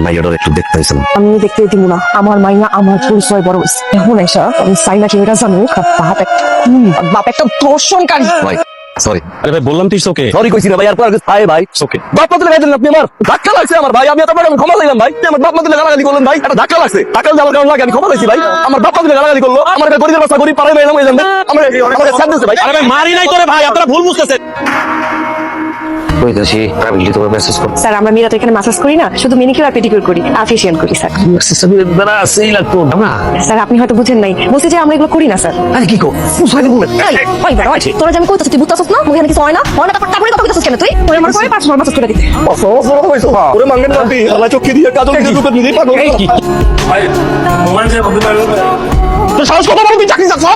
মাইয়াটার একটু দেখতে হয়েছিল। আমি দেখতে দিব না, আমার মাইয়া আমার পরিচয় বড় হয়েছে। এখন এসা আমি সাইনা কি এটা জানো, বাপ একটা বাপ একটা ধর্ষণকারী। ভাই সরি। আরে ভাই বললাম তুই ওকে সরি কইছি না ভাই, আর পর আয় ভাই। ওকে বাপ মাতুলে গাইলেন আপনি, আমার ধাক্কা লাগছে আমার ভাই, আমি আপনার ক্ষমা চাইলাম ভাই। আমার বাপ মাতুলে গালাগালি করলেন ভাই, একটা ধাক্কা লাগছে, টাকা আমার কারণ লাগে, আমি ক্ষমা চাইছি ভাই। আমার বাপ মাতুলে গালাগালি করলো, আমার গরিবের বাচ্চা গরিব পাড়ায় ভাই, আমার আমাকে ছাড় দিয়েছে ভাই। আরে ভাই মারি নাই তোরে ভাই, আপনারা ভুল বুঝতেছেন। কইতাছি প্রাইভেটলি তোকে মেসেজ কর। স্যার আমরা মিরাতে এখানে ম্যাসাজ করি না, শুধু মেনিকিউর আর পেডিকিউর করি, আর ফেশিয়াল করি স্যার। সিস্টেমে বেলা সেই লাগতো না। স্যার আপনি হয়তো বুঝেন নাই, বলছি যে আমরা এগুলো করি না স্যার। আরে কি কো সুসাইড বলেন। ওই বেড়া ওই তোরা যে আমি কইতাছি তুই বুঝতাছস না, মুখে নাকি হয় না হয় না, তারপরে কথা কইতাছস কেন তুই? ওরে আমার করে 5 মাস করে দিতে। সহজ কইছো না ওরে মাঙ্গেন বাপি আল্লাহ চোখে দিয়ে কাজল দিয়ে দুটো নিয়ে পাগল। এই কি ভাই মোমান যে বলতে পারলো তো সাহস কত বড়, তুই চাকরি যাচ্ছ?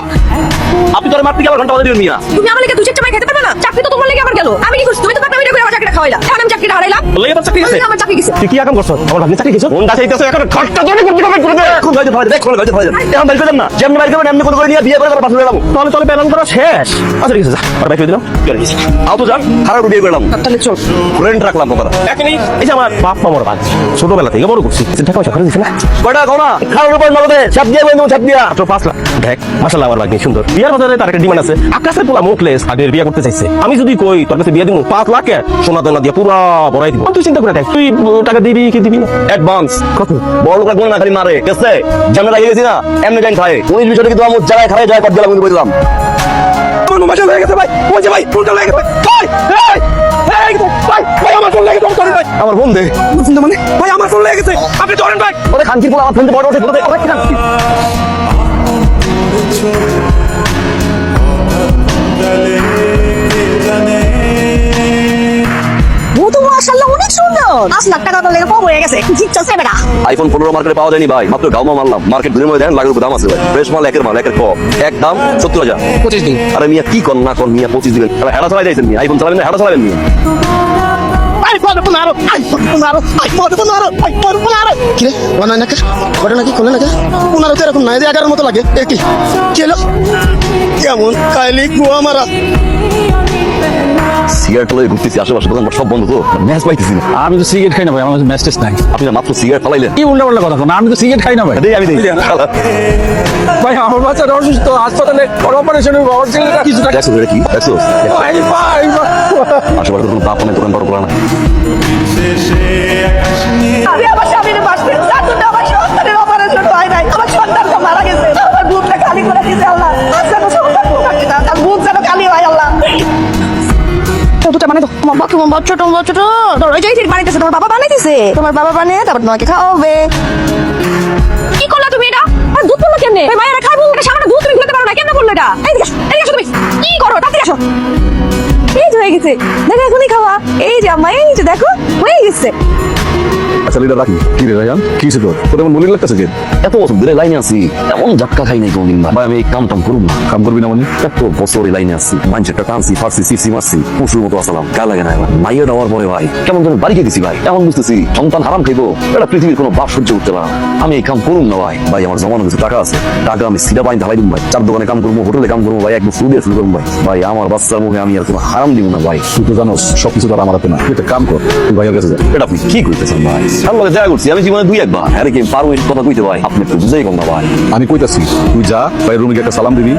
আপনি তোরে মারতে গেল ঘন্টা বাদে দিও মিয়া। তুমি আমার লাগি 2-4 মাই খেতে পারবে না? চাকরি তো তোমার লাগি আমার গেল। আমি কি করছি? তুমি তো পাকনামিটা করে আমার চাকরিটা খাওয়াইলা। এখন আমি চাকরিটা হারাইলাম। বলে এবার চাকরি গেছে। আমার চাকরি গেছে। তুই কি আকাম করছস? আমার ভাগ্নে চাকরি গেছে। ফোন দাসে ইতাছে এখন ঘটটা ধরে করতে হবে করে দে। এখন গাইতে ভাই দেখ, কোন গাইতে ভাই এখন বাইর করলাম না, যেমন বাইর করবেন এমনি করে নিয়ে বিয়ে করে পাঠিয়ে দিলাম। তাহলে তাহলে প্ল্যান করা শেষ। আচ্ছা ঠিক আছে, যা আর বাইর করে দিলাম, চলে গেছি। আও তো যান, খারাপ বিয়ে করলাম, তাহলে চল। ফ্রেন্ড রাখলাম কথা। এখনই এই যে আমার বাপ মামার বাড়ি ছোটবেলা থেকে বড় করছি, টাকা পয়সা খরচ দিছে না। কয়টা খাও না, খাওয়ার উপর নগদে চাপ দিয়ে বন্ধু চাপ দিয়া। মাত্র 5 লাখ। দেখ মাশাআল্লাহ আমার ভাগ্নে সুন্দর। বিয়ার বাজারে তার একটা ডিমান্ড আছে। আকাশের পোলা মুখলেস আগের বিয়ে করতে চাইছে। আমি যদি কই তোর কাছে বিয়ে দিব 5 লাখে সোনা দানা দিয়ে পুরো ভরাই দিব, তুই চিন্তা করে দেখ তুই টাকা দিবি কি দিবি না? অ্যাডভান্স কত? বড় লোক না খালি মারে, ঠিক আছে? যেমন লাগিয়ে গেছি না এমনি টাইম খায়। ওই বিষয়টা কিন্তু আমার জায়গায় খায় যায় কত গেলাম কিন্তু বললাম। আমার মোবাইল লেগে গেছে ভাই, ওই যে ভাই ফোনটা লেগে গেছে ভাই। এই এই ভাই ভাই আমার ফোন লেগে গেছে, ধরেন ভাই। আমার ফোন দে। ফোন মানে ভাই আমার ফোন লেগে গেছে, আপনি ধরেন ভাই। ওরে খানকির পোলা আমার ফোন দিয়ে বড় ওঠে বড় ওরে খানকি। ও তো মাশাআল্লাহ অনেক সুন্দর। 5 লাখ টাকা তো লেগে কম হয়ে গেছে। জিতছে বেটা। আইফোন 15 মার্কেটে পাওয়া যায়নি ভাই, মাত্র গাউমা মারলাম। মার্কেট ধরে মধ্যে দেন লাখের উপর দাম আছে ভাই। ফ্রেশ মাল একের মাল একের কম, এক দাম 70,000। 25 দিন। আরে মিয়া কি কর না কর মিয়া 25 দিবেন। আরে হেডা চালাই যাইছেন মিয়া, আইফোন চালাবেন না হেডা চালাবেন মিয়া। কিরে বানায় নাকি ওটা নাকি খোলে নাকি ওনারও তো এরকম নাই যে 11 মতো লাগে এ কি কেলো কেমন কাইলি কুয়া মারা সিগারেট লয়ে ঘুরতেছি আশেপাশে, দোকান সব বন্ধ তো, ম্যাচ পাইতেছি না। আমি তো সিগারেট খাই না ভাই, আমার ম্যাস্টেজ নাই। আপনি না মাত্র সিগারেট ফালাইলেন। কি উল্টা পাল্টা কথা কোন? আমি তো সিগারেট খাই না ভাই। দেই আমি দেই। ভাই আমার বাচ্চাটা অসুস্থ, হাসপাতালে অপারেশন হওয়ার জন্য কিছু টাকা। দেখছো এটা কি দেখছো? ভাই ভাই আশেপাশে কোনো দাপ অনেক দোকান বড় করা না। আমি আমার স্বামীর বাসতে সাতুটা আমার সন্তানের অপারেশন হয় নাই। আমার সন্তানটা মারা গেছে। আমার বুকটা খালি করে দিয়েছে আল্লাহ। আজকে আমার সন্তান বুকটা না, তার বুক যেন খালি হয় আল্লাহ। দুটা মানে তোমার বাচ্চা তোর ওই যে বানাইতেছে, তোমার বাবা বানাইতেছে, তোমার বাবা বানিয়ে তারপর তোমাকে খাওয়াবে। কি করলা তুমি এটা? আর দুধ পড়লো কেমনে? ওই মায়েরা খাবো ওটা সামনে দুধ তুমি খুলতে পারো না, কেমনে বললো এটা? এদিকে আসো তুমি কি করো? তাড়াতাড়ি আসো। এই যে হয়ে গেছে, দেখো এখনই খাওয়া। এই যে আম্মা, এই যে দেখো হয়ে গেছে। আচ্ছা লিডার রাখি। কি রে রায়ান, কি ছিল তোর এমন মনে লাগতেছে কি? এত বছর ধরে লাইনে আছি, এমন ঝটকা খাই নাই কোনদিন ভাই। আমি এই কাম টাম করব না। কাম করবি না মানে? এত বছর এই লাইনে আছি, মাইন্ডসেটটা টানছি, ফারসি সিসি মারছি, পশুর মতো আসলাম, গা লাগে না। এবার মাইয়া দেওয়ার পরে ভাই কেমন যেন বাড়িকে গেছি ভাই। এমন বুঝতেছি সন্তান হারাম খাইবো, এটা পৃথিবীর কোনো বাপ সহ্য করতে পারে না। আমি এই কাম করুম না ভাই। ভাই আমার জমানো কিছু টাকা আছে, টাকা আমি সিধা পানি ঢালাই দিব ভাই। 4 দোকানে কাম করবো, হোটেলে কাম করবো ভাই, একদম ফুল শুরু করবো ভাই। ভাই আমার বাচ্চার মুখে আমি আর কোনো হারাম দিব না ভাই। তুই তো জানোস সবকিছু তো আর আমার হাতে না। তুই একটা কাম কর, তুই ভাইয়ের কাছে যা। এটা আপনি কি করতেছেন ভাই? আমার দেখা করছি আমি জীবনে 2-1 বার। আরে কি পারবো এই কথা কইতে ভাই? আপনি একটু বুঝাই কম না ভাই। আমি কইতাছি তুই যা, ভাই রুমে একটা সালাম দিবি,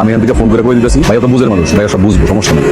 আমি এখান থেকে ফোন করে কই দিতেছি। ভাই তো বুঝের মানুষ, ভাই সব বুঝবো, সমস্যা নেই।